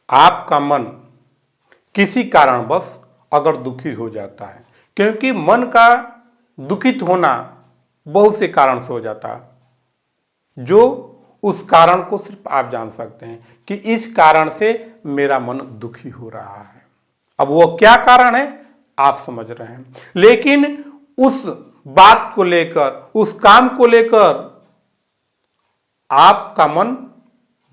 आपका मन किसी कारणवश अगर दुखी हो जाता है, क्योंकि मन का दुखित होना बहुत से कारण से हो जाता है, जो उस कारण को सिर्फ आप जान सकते हैं कि इस कारण से मेरा मन दुखी हो रहा है। अब वो क्या कारण है आप समझ रहे हैं, लेकिन उस बात को लेकर, उस काम को लेकर आपका मन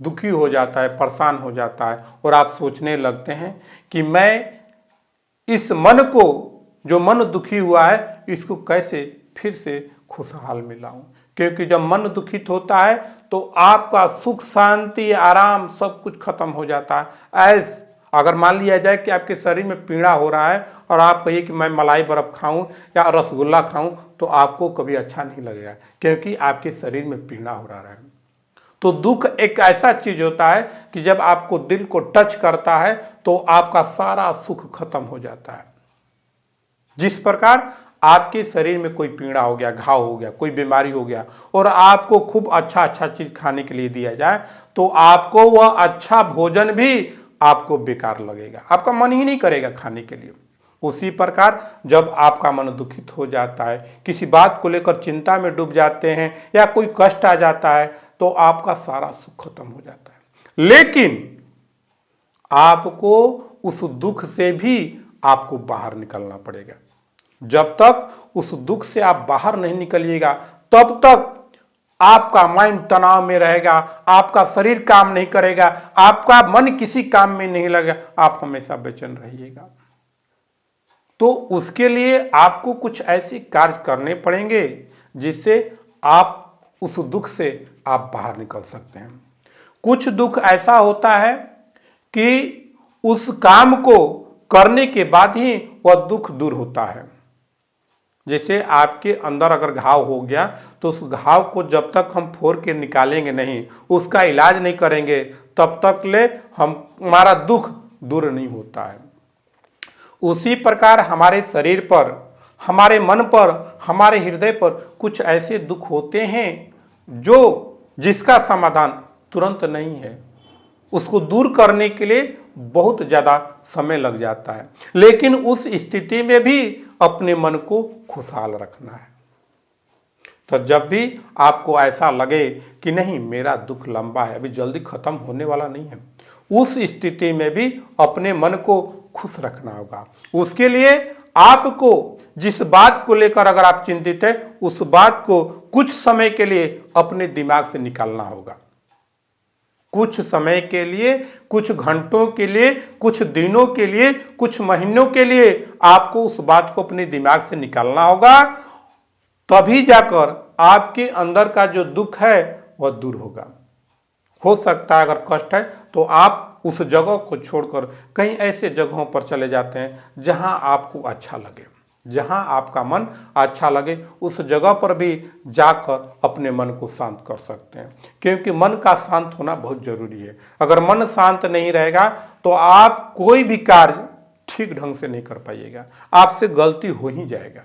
दुखी हो जाता है, परेशान हो जाता है और आप सोचने लगते हैं कि मैं इस मन को, जो मन दुखी हुआ है, इसको कैसे फिर से खुशहाल में लाऊं। क्योंकि जब मन दुखित होता है तो आपका सुख, शांति, आराम सब कुछ खत्म हो जाता है। ऐस अगर मान लिया जाए कि आपके शरीर में पीड़ा हो रहा है और आप कहिए कि मैं मलाई बर्फ खाऊं या रसगुल्ला खाऊं, तो आपको कभी अच्छा नहीं लगेगा, क्योंकि आपके शरीर में पीड़ा हो रहा है। तो दुख एक ऐसा चीज होता है कि जब आपको दिल को टच करता है तो आपका सारा सुख खत्म हो जाता है। जिस प्रकार आपके शरीर में कोई पीड़ा हो गया, घाव हो गया, कोई बीमारी हो गया और आपको खूब अच्छा अच्छा चीज खाने के लिए दिया जाए तो आपको वह अच्छा भोजन भी आपको बेकार लगेगा, आपका मन ही नहीं करेगा खाने के लिए। उसी प्रकार जब आपका मन दुखित हो जाता है, किसी बात को लेकर चिंता में डूब जाते हैं या कोई कष्ट आ जाता है, तो आपका सारा सुख खत्म हो जाता है। लेकिन आपको उस दुख से भी आपको बाहर निकलना पड़ेगा। जब तक उस दुख से आप बाहर नहीं निकलिएगा तब तक आपका माइंड तनाव में रहेगा, आपका शरीर काम नहीं करेगा, आपका मन किसी काम में नहीं लगेगा, आप हमेशा बेचैन रहिएगा। तो उसके लिए आपको कुछ ऐसे कार्य करने पड़ेंगे जिससे आप उस दुख से आप बाहर निकल सकते हैं। कुछ दुख ऐसा होता है कि उस काम को करने के बाद ही वह दुख दूर होता है। जैसे आपके अंदर अगर घाव हो गया तो उस घाव को जब तक हम फोड़ के निकालेंगे नहीं, उसका इलाज नहीं करेंगे, तब तक ले हमारा दुख दूर नहीं होता है। उसी प्रकार हमारे शरीर पर, हमारे मन पर, हमारे हृदय पर कुछ ऐसे दुख होते हैं जिसका समाधान तुरंत नहीं है। उसको दूर करने के लिए बहुत ज़्यादा समय लग जाता है, लेकिन उस स्थिति में भी अपने मन को खुशहाल रखना है। तो जब भी आपको ऐसा लगे कि नहीं मेरा दुख लंबा है, अभी जल्दी खत्म होने वाला नहीं है, उस स्थिति में भी अपने मन को खुश रखना होगा। उसके लिए आपको जिस बात को लेकर अगर आप चिंतित है, उस बात को कुछ समय के लिए अपने दिमाग से निकालना होगा। कुछ समय के लिए, कुछ घंटों के लिए, कुछ दिनों के लिए, कुछ महीनों के लिए आपको उस बात को अपने दिमाग से निकालना होगा। तभी जाकर आपके अंदर का जो दुख है वह दूर होगा। हो सकता है अगर कष्ट है तो आप उस जगह को छोड़कर कहीं ऐसे जगहों पर चले जाते हैं जहां आपको अच्छा लगे, जहां आपका मन अच्छा लगे, उस जगह पर भी जाकर अपने मन को शांत कर सकते हैं। क्योंकि मन का शांत होना बहुत जरूरी है। अगर मन शांत नहीं रहेगा तो आप कोई भी कार्य ठीक ढंग से नहीं कर पाइएगा, आपसे गलती हो ही जाएगा।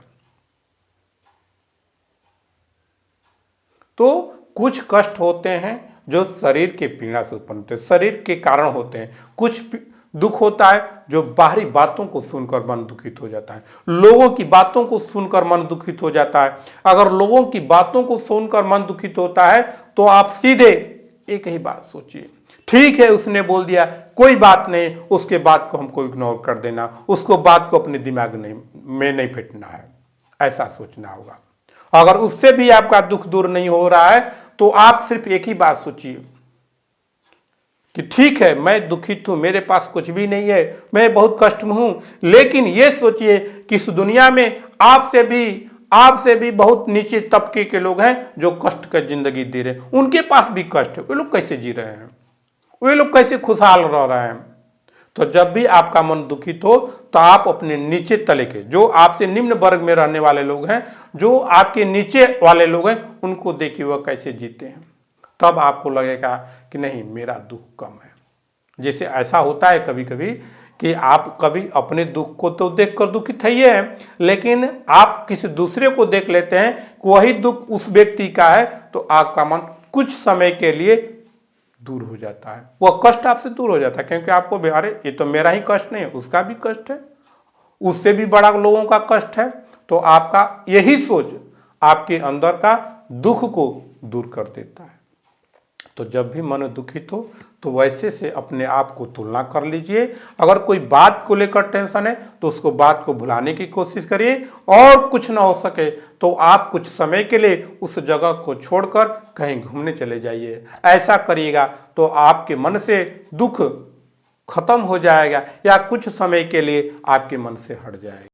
तो कुछ कष्ट होते हैं जो शरीर के पीड़ा से उत्पन्न होते हैं, शरीर के कारण होते हैं। कुछ दुख होता है जो बाहरी बातों को सुनकर मन दुखित हो जाता है, लोगों की बातों को सुनकर मन दुखित हो जाता है। अगर लोगों की बातों को सुनकर मन दुखित होता है तो आप सीधे एक ही बात सोचिए, ठीक है उसने बोल दिया, कोई बात नहीं, उसके बात को हमको इग्नोर कर देना, उसको बात को अपने दिमाग में नहीं फेंकना है, ऐसा सोचना होगा। अगर उससे भी आपका दुख दूर नहीं हो रहा है तो आप सिर्फ एक ही बात सोचिए कि ठीक है मैं दुखित हूं, मेरे पास कुछ भी नहीं है, मैं बहुत कष्ट में हूं, लेकिन यह सोचिए कि इस दुनिया में आपसे भी बहुत नीचे तबके के लोग हैं जो कष्ट कर जिंदगी जी रहे हैं, उनके पास भी कष्ट है, वे लोग कैसे जी रहे हैं, वे लोग कैसे खुशहाल रह रहे हैं। तो जब भी आपका मन दुखित हो तो आप अपने नीचे तले के, जो आपसे निम्न वर्ग में रहने वाले लोग हैं, जो आपके नीचे वाले लोग हैं, उनको देखिए वह कैसे जीते हैं, तब आपको लगेगा कि नहीं मेरा दुख कम है। जैसे ऐसा होता है कभी कभी कि आप कभी अपने दुख को तो देखकर दुखित है ही है, लेकिन आप किसी दूसरे को देख लेते हैं कि वही दुख उस व्यक्ति का है, तो आपका मन कुछ समय के लिए दूर हो जाता है, वह कष्ट आपसे दूर हो जाता है, क्योंकि आपको अरे ये तो मेरा ही कष्ट नहीं है, उसका भी कष्ट है, उससे भी बड़ा लोगों का कष्ट है। तो आपका यही सोच आपके अंदर का दुख को दूर कर देता है। तो जब भी मन दुखित हो तो वैसे से अपने आप को तुलना कर लीजिए। अगर कोई बात को लेकर टेंशन है तो उसको बात को भुलाने की कोशिश करिए, और कुछ ना हो सके तो आप कुछ समय के लिए उस जगह को छोड़कर कहीं घूमने चले जाइए। ऐसा करिएगा तो आपके मन से दुख खत्म हो जाएगा या कुछ समय के लिए आपके मन से हट जाएगा।